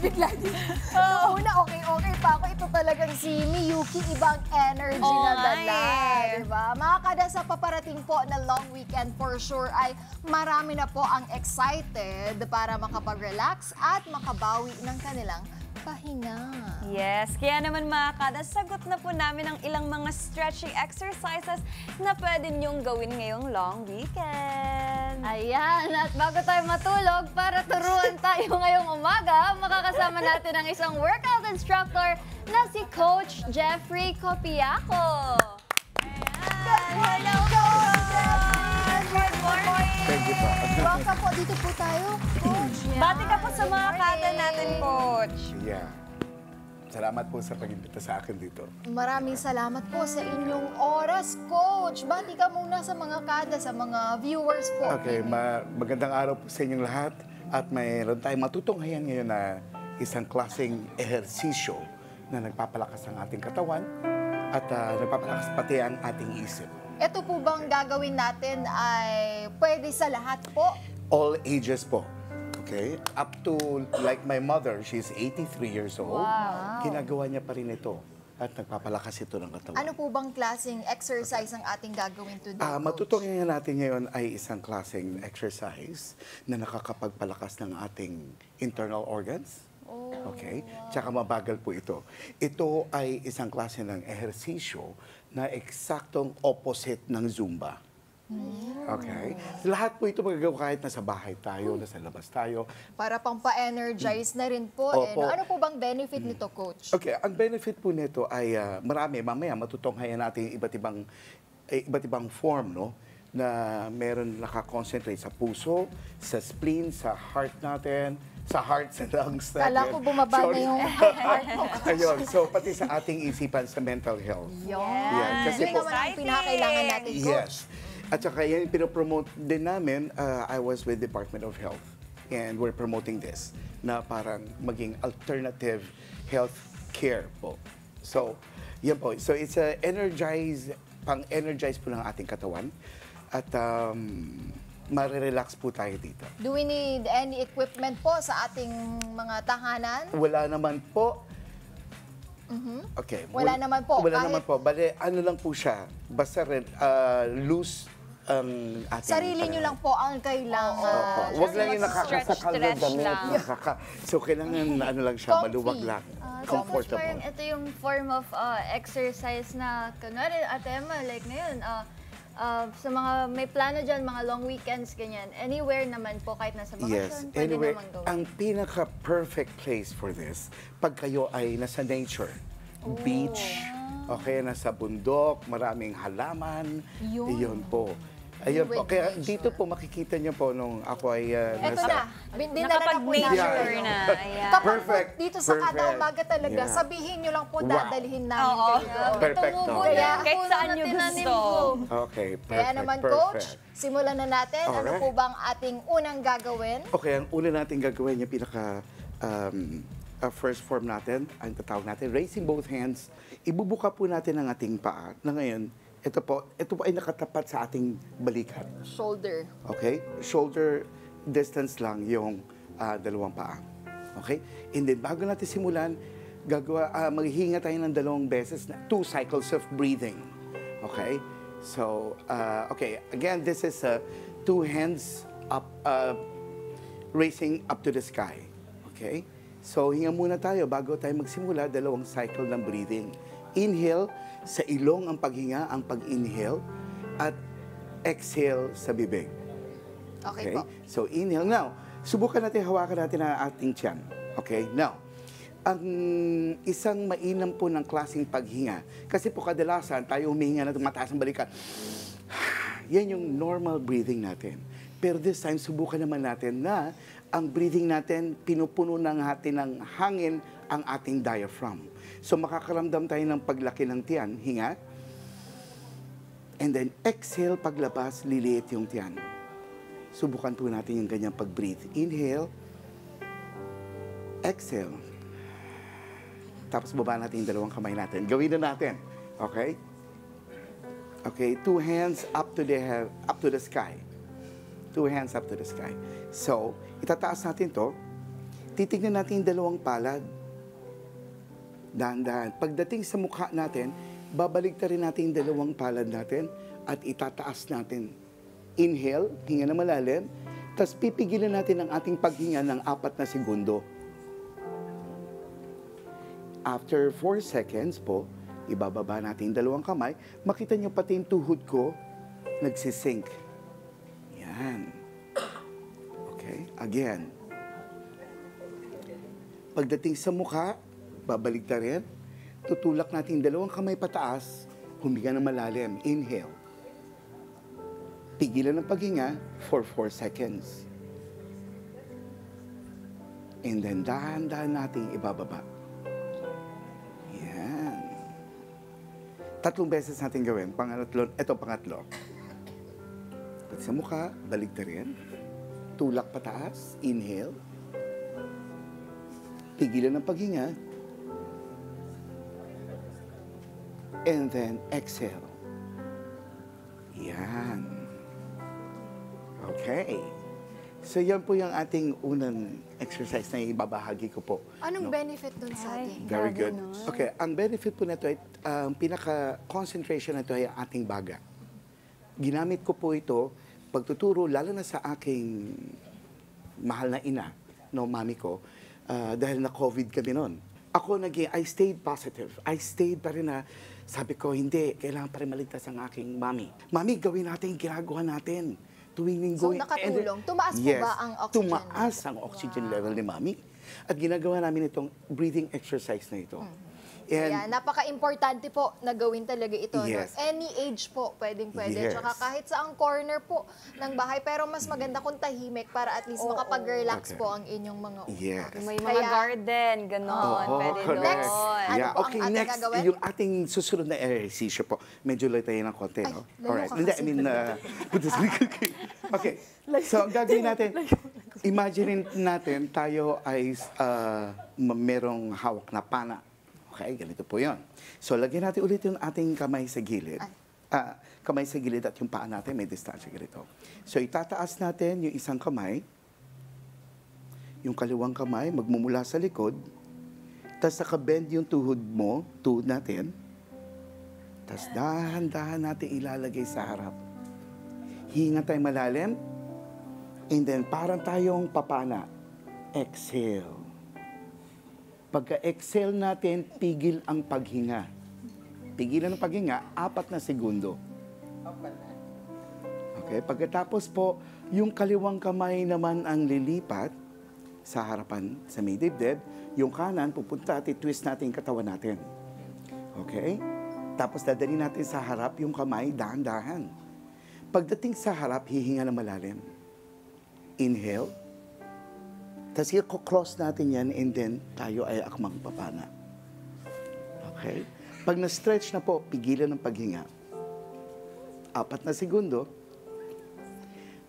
bigla din. Nung una, okay pa ako. Ito talagang si Miyuki, ibang energy na dala. Diba? Mga kada sa paparating po na long weekend, for sure ay marami na po ang excited para makapag-relax at makabawi ng kanilang pahinga. Yes, kaya naman mga kada, sagot na po namin ang ilang mga stretching exercises na pwede niyong gawin ngayong long weekend. Ayan, at bago tayo matulog, para turuan tayo ngayong umaga, makakasama natin ang isang workout instructor na si Coach Jeffrey Copiaco. Ayan. Hello, Coach! Good morning! Thank you po. Welcome po. Dito po tayo, Coach. Bati ka po sa mga kada natin, Coach. Yeah. Salamat po sa pag-imbita sa akin dito. Maraming salamat po sa inyong oras, Coach. Bati ka muna sa mga kada, sa mga viewers po. Okay, magandang araw po sa inyong lahat. At mayroon tayong matutunghayan ngayon na isang klaseng ehersisyo na nagpapalakas ang ating katawan at nagpapalakas pati ang ating isip. Ito po bang gagawin natin ay pwede sa lahat po? All ages po. Okay? Up to, like my mother, she's 83 years old. Wow. Ginagawa niya pa rin ito. At nagpapalakas ito ng katawan. Ano po bang klaseng exercise ang ating gagawin today, Coach? Matutunghayan natin ngayon ay isang klaseng exercise na nakakapagpalakas ng ating internal organs. Okay? Tsaka mabagal po ito. Ito ay isang klase ng ehersisyo na eksaktong opposite ng Zumba. Okay? Lahat po ito magagawa kahit nasa bahay tayo, nasa labas tayo. Para pang pa-energize na rin po. Opo. Ano po bang benefit nito, Coach? Okay, ang benefit po nito ay marami. Mamaya matutunghayan natin iba't ibang form, no? Na meron nakakonsentrate sa puso, sa spleen, sa heart natin, sa heart, sa lungs natin. Kala ko bumaba na yung heart mo. Ayun, so pati sa ating isipan, sa mental health. Yan. Kasi Yun po, naman ang pinakailangan natin, Coach. yes. At saka yan, pinopromote din namin, I was with Department of Health. And we're promoting this na parang maging alternative health care po. So, yan po. So, it's pang-energize po ng ating katawan. At marirelax po tayo dito. Do we need any equipment po sa ating mga tahanan? Wala naman po. Okay. Wala naman po. Wala Kahit- naman po. Bale, ano lang po siya. Basta rin, loose ang ating... Sarili nyo lang po ang kailangan. Opo. Huwag lang yung nakakasakal na Stretch damit. lang. So, kailangan ano lang siya, Comfy. maluwag lang. So, Coach, Comfortable. parang ito yung form of exercise na, kunwari, Ate Emma, like ngayon, sa mga may plano dyan, mga long weekends, ganyan, anywhere naman po, kahit nasa Yes. bakasyon, pwede Anyway, naman gawin. ang pinaka-perfect place for this, pag kayo ay nasa nature, beach, okay, nasa bundok, maraming halaman, iyon po. Ayun po. With Kaya nature. dito po makikita niyo po nung ako ay Eto na. Dinala na po natin. Nakapag-nature Yeah. na. Ayan. Kapag Perfect. po dito sa kada Perfect. umaga talaga, Yeah. sabihin nyo lang po, Wow. dadalhin namin Oo. kayo. Perfect, no? Kaya, Kahit saan nyo gusto. Okay, perfect. Kaya naman, Coach, simulan na natin. Ano Alright. po bang ating unang gagawin? Okay, ang una natin gagawin, yung pinaka first form natin, ang tatawag natin, raising both hands. Ibubuka po natin ang ating paa na ngayon, ito po ay nakatapat sa ating balikat. Shoulder. Okay? Shoulder distance lang yung dalawang paa. Okay? And then, bago natin simulan, maghihinga tayo ng 2 beses, 2 cycles of breathing. Okay? So, okay. Again, this is 2 hands up, raising up to the sky. Okay? So, hinga muna tayo bago tayo magsimula, 2 cycle ng breathing. Inhale, sa ilong ang paghinga, ang pag-inhale, at exhale sa bibig. Okay po. So, inhale. Now, subukan natin, hawakan natin ang ating tiyan. Okay? Now, ang isang mainam po ng klaseng paghinga, kasi po kadalasan tayo humihinga na mataas ang balikat. Yan yung normal breathing natin. Pero this time, subukan naman natin na ang breathing natin, pinupuno ng atin ng hangin ang ating diaphragm. So makakaramdam tayo ng paglaki ng tiyan, hinga. And then exhale, paglabas, liliit yung tiyan. Subukan po natin yung ganyang pag-breathe. Inhale. Exhale. Tapos baba natin yung 2 kamay natin. Gawin na natin. Okay? Okay, 2 hands up to the sky. 2 hands up to the sky. So, itataas natin to. titignan natin yung dalawang palad. Dahan-dahan. Pagdating sa mukha natin, babalik rin natin yung dalawang palad natin at itataas natin. Inhale, hinga na malalim, tapos pipigilan natin ang ating paghinga ng 4 na segundo. After 4 seconds po, ibababa natin yung dalawang kamay. Makita nyo pati yung tuhod ko, nagsisink. Yan. Okay, again. Pagdating sa mukha, babalik na rin. Tutulak natin yung dalawang kamay pataas, huminga ng malalim. Inhale. Pigilan ng paghinga for 4 seconds. And then dahan-dahan nating ibababa. Yan. 3 beses natin gawin. Pangatlo. Pag sa mukha, balik na rin. Tulak pataas. Inhale. Pigilan ng paghinga. And then exhale. Yan. Okay. So yan po yung ating unang exercise na ibabahagi ko po. Anong benefit dun sa atin? Very good. Okay, ang benefit po nito ay, ang pinaka-concentration nito ay ating baga. Ginamit ko po ito, pagtuturo, lalo na sa aking mahal na ina, no, mami ko, dahil na COVID kami noon. Ako I stayed positive. I stayed pa rin na, sabi ko, hindi, kailangan pa rin maligtas ang aking mami. Mami, gawin natin, ginagawa natin. Tuwing linggo. So, nakatulong. Tumaas po ba ang oxygen? Tumaas ang oxygen level ni mami. At ginagawa namin itong breathing exercise na ito. Kaya napaka-importante po na gawin talaga ito. Yes. No? Any age po, pwedeng-pwede. Yes. Tsaka kahit sa ang corner po ng bahay. Pero mas maganda kung tahimik para at least makapag-relax Okay. po ang inyong mga utak. Yes. May mga Kaya- garden, ganon. Pwede correct. Next. doon. Ano po ang Okay, ating next, gagawin? yung ating susunod na exercise po. Medyo late tayo ng konti, no? layo Alright. ka Hindi, kasi. okay. So, ang gagawin natin, imagine natin tayo ay merong hawak na pana. Okay, ganito po yun. So, lagyan natin ulit yung ating kamay sa gilid. Kamay sa gilid at yung paa natin may distansya ganito. So, itataas natin yung isang kamay, yung kaliwang kamay, magmumula sa likod, tapos nakabend yung tuhod natin, tapos dahan-dahan natin ilalagay sa harap. Hinga tayo malalim, and then parang tayong papana. Exhale. Pagka-exhale natin, pigil ang paghinga. Pigilan ang paghinga, 4 na segundo. Okay, pagkatapos po, yung kaliwang kamay naman ang lilipat sa harapan, sa may dibdib. Yung kanan, pupunta at i-twist natin yung katawan natin. Okay? Tapos dadali natin sa harap yung kamay, dahan-dahan. Pagdating sa harap, hihinga na malalim. Inhale. Tapos i-cross natin yan and then tayo ay akmang papana. Okay? Pag na-stretch na po, pigilan ng paghinga. 4 na segundo.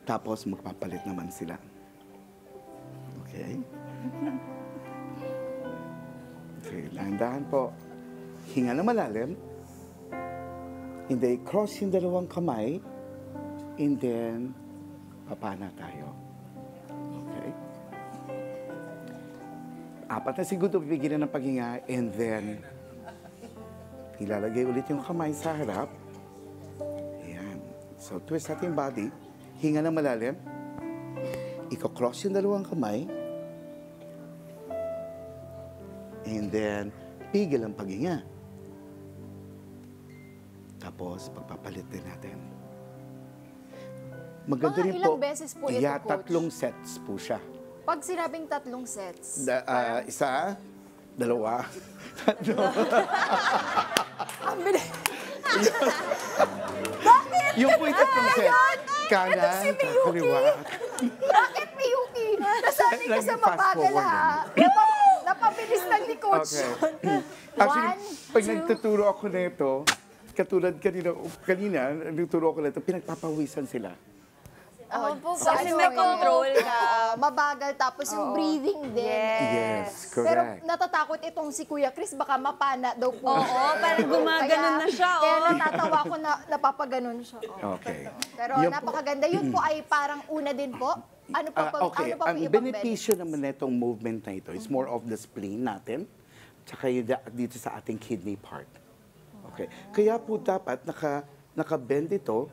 Tapos magpapalit naman sila. Okay? Okay, dahan-dahan po. Hinga na malalim. And then cross yung dalawang kamay. And then papana tayo. Okay? 4 na segundo, pipigilan ng paghinga, and then, ilalagay ulit yung kamay sa harap. Ayan. So, twist natin yung body. Hinga na malalim. Iko-cross yung dalawang kamay. And then, pigil ang paghinga. Tapos, pagpapalit din natin. Maganda Mga rin ilang po. beses po ito, Yeah, Coach? 3 sets po siya. Pag sinabing 3 sets, Isa, 2, 3. ang bilis. Yung po yung 3 set. Kanan, kaliwa. Bakit, Miyuki? Nasabi ka sa Lagi fast mabagal, forward ha? Napabilis lang ni Coach. Okay. Actually, 1, pag 2. nagtuturo ako na ito, katulad kanina, nagtuturo ako na ito, pinagpapawisan sila. Kasi may control ka. Mabagal, tapos yung breathing din. Yes, Pero correct. natatakot itong si Kuya Chris, baka mapana daw po. Oo, parang gumaganon na siya, Kaya oh. natatawa ko na napapaganon siya. Oh. Okay. Pero Yun po. napakaganda. Yun po ay parang una din po Ano pa po, okay, ano pa po ang ibang benepisyo naman netong movement na ito is more of the spleen natin, tsaka yung dito sa ating kidney part. Okay. Kaya po dapat naka-bend ito.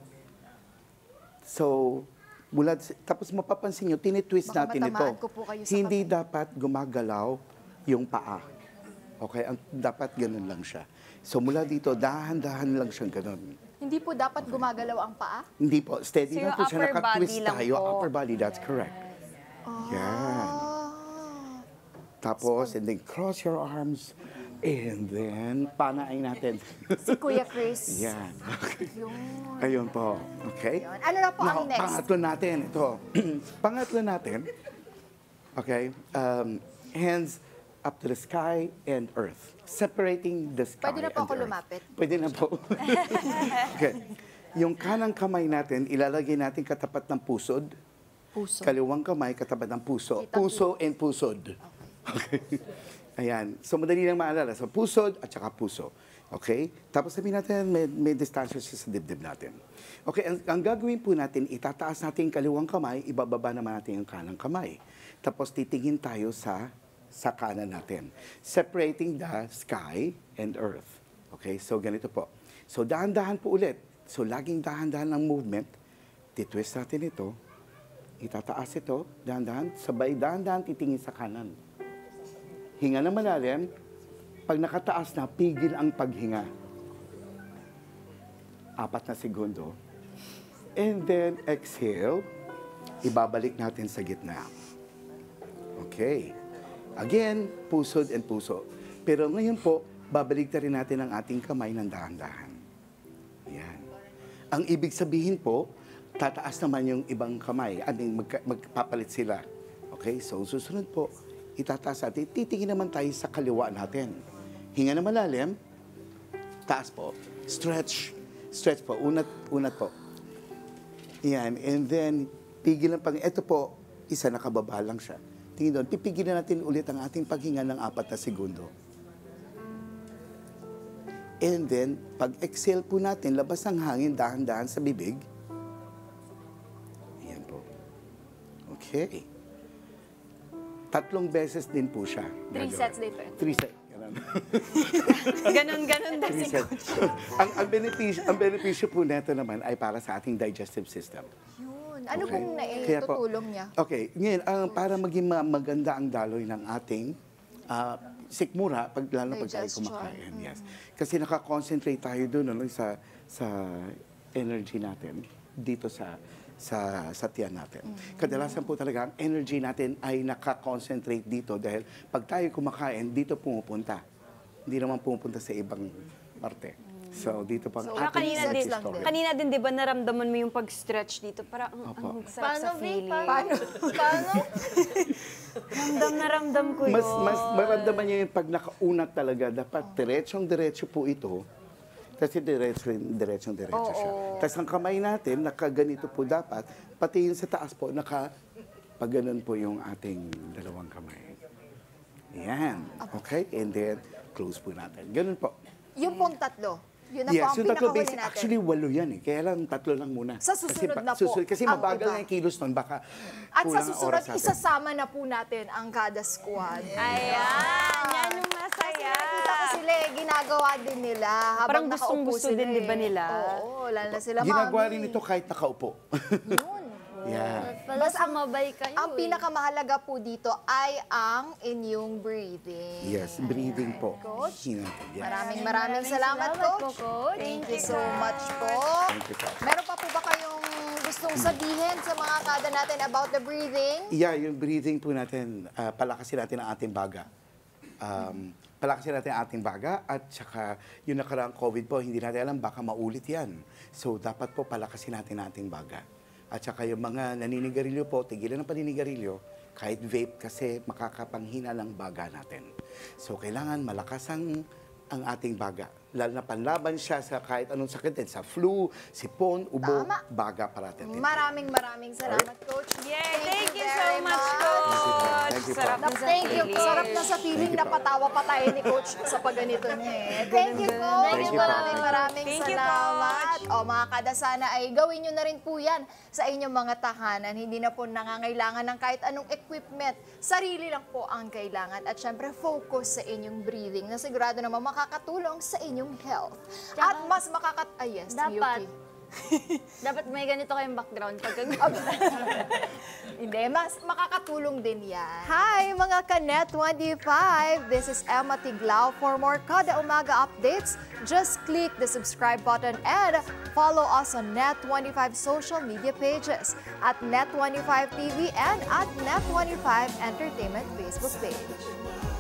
So, tapos mapapansin nyo, tinitwist Baka natin ito. matamaan ko po kayo sa Hindi dapat gumagalaw yung paa. Okay? Dapat ganun lang siya. So, mula dito, dahan-dahan lang siyang ganun. Hindi po dapat gumagalaw ang paa? Hindi po. Steady So, lang po yung siya. upper body Naka-twist lang tayo. po. Upper body, that's correct. Yan. Tapos, and then cross your arms. And then, panain natin. Si Kuya Chris. Yan. Okay. Yun. Ayun po. Okay? Yun. Ano na po ang next? Pangatlo natin. Ito. Pangatlo natin. Okay? Hands up to the sky and earth. Separating the sky Pwede na po and ako earth. lumapit? Pwede na po. Okay. Yung kanang kamay natin, ilalagay natin katapat ng pusod. Puso. Kaliwang kamay, katapat ng puso. Kita Puso and pusod. Okay. Ayan. So, madali lang maalala. So, pusod at saka puso. Okay? Tapos sabihin natin, may distansya siya sa dibdib natin. Okay, ang gagawin po natin, itataas natin yung kaliwang kamay, ibababa naman natin yung kanang kamay. Tapos titingin tayo sa kanan natin. Separating the sky and earth. Okay? So, ganito po. So, dahan-dahan po ulit. So, laging dahan-dahan ng movement. Titwist natin ito. Itataas ito, dahan-dahan. Sabay, dahan-dahan titingin sa kanan. Hinga na malalim. Pag nakataas na, pigil ang paghinga. 4 na segundo. And then, exhale. Ibabalik natin sa gitna. Okay. Again, pusod and puso. Pero ngayon po, babalik na rin natin ang ating kamay ng dahan-dahan. Yan. Ang ibig sabihin po, tataas naman yung ibang kamay. Magpapalit sila. Okay? So, susunod po, itataas natin. Titingin naman tayo sa kaliwa natin. Hinga na malalim. Taas po. Stretch. Stretch po. Unat po. Yan. And then, pigil ang paghinga. Ito po, isa nakababa lang siya. Tingin doon. Pipigil na natin ulit ang ating paghinga ng 4 na segundo. And then, pag exhale po natin, labas ang hangin, dahan-dahan sa bibig. Yan po. Okay. 3 beses din po siya. 3 sets later. 3 sets. Ganon din si Coach. ang benepisyo po neto naman ay para sa ating digestive system. Yun. Ano Okay. pong Kaya po- naitutulong niya? Okay, ngayon, para maging maganda ang daloy ng ating sikmura, lalo pag tayo Digestion. kumakain. Yes. Kasi nakakonsentrate tayo doon sa energy natin dito sa tiyan natin. Kadalasan po talaga ang energy natin ay nakakonsentrate dito dahil pag tayo kumakain, dito pumupunta. Hindi naman pumupunta sa ibang parte. So, dito pang So, kanina din, storage. kanina din, di ba, naramdaman mo yung pag-stretch dito? Para ang sarap sa feeling. Paano? Ramdam na ramdam ko yun. Mas maramdaman niyo yung pag nakaunat talaga. Dapat diretsong-diretso po ito. Kasi diretsong-diretso siya. Tapos ang kamay natin, nakaganito po dapat. Pati yung sa taas po, pag-ganon po yung ating dalawang kamay. Yan. Okay? And then, close po natin. Ganun po. Yung pong tatlo. Yun na po ang yung tatlo pinakahuli basic. natin. Actually, 8 yan eh. Kaya lang 3 lang muna. Sa susunod na po, Kasi ang mabagal iba. na yung kilos nun. Baka At sa kulang ang susunod, oras natin. isasama na po natin ang kada squad. Ayan, yan yung masaya. Nakita ko sila ginagawa din nila habang Parang nakaupo gustong-gusto sila din, di ba, eh. nila? Oo, lalo na sila, Ginagawa Mami. rin ito kahit nakaupo. Yun. Yan. Pala sumabay kayo Ang pinakamahalaga po dito ay ang inyong breathing. Yes, breathing po. Coach? Yes. Maraming salamat, Coach. po, Coach. Thank you so much po. Thank you po. Meron pa po ba kayong gustong sabihin sa mga kada natin about the breathing? Yeah, yung breathing po natin, palakasin natin ang ating baga. Palakasin natin ang ating baga at saka yung nakaraang COVID po, hindi natin alam, baka maulit yan. So, dapat po palakasin natin ang ating baga. At saka yung mga naninigarilyo po, tigilan ng paninigarilyo, kahit vape kasi makakapanghina ng baga natin. So, kailangan malakas ang ating baga. Lalo na panlaban siya sa kahit anong sakit din, sa flu, sipon, ubo, Tama. baga para natin. Maraming salamat, Coach. Yay! Thank you so very much, Thank you, Coach! Thank Thank you po. Sarap na sa Thank you. feeling. Sarap na sa feeling Thank you na po. patawa pa tayo ni Coach sa pagganito niya eh. Thank you, Coach. Thank you po. Maraming Thank you, salamat. Coach. O mga kada, sana ay gawin nyo na rin po yan sa inyong mga tahanan. Hindi na po nangangailangan ng kahit anong equipment. Sarili lang po ang kailangan. At syempre, focus sa inyong breathing na sigurado naman makakatulong sa inyong health. At mas yes, Dapat. Yuki. Dapat may ganito kayong background pagka Hindi, mas makakatulong din yan. Hi, mga Kanet 25! This is Emma Tiglao. For more Kada Umaga updates, just click the subscribe button and follow us on Net25 social media pages at Net25 TV and at Net25 Entertainment Facebook page.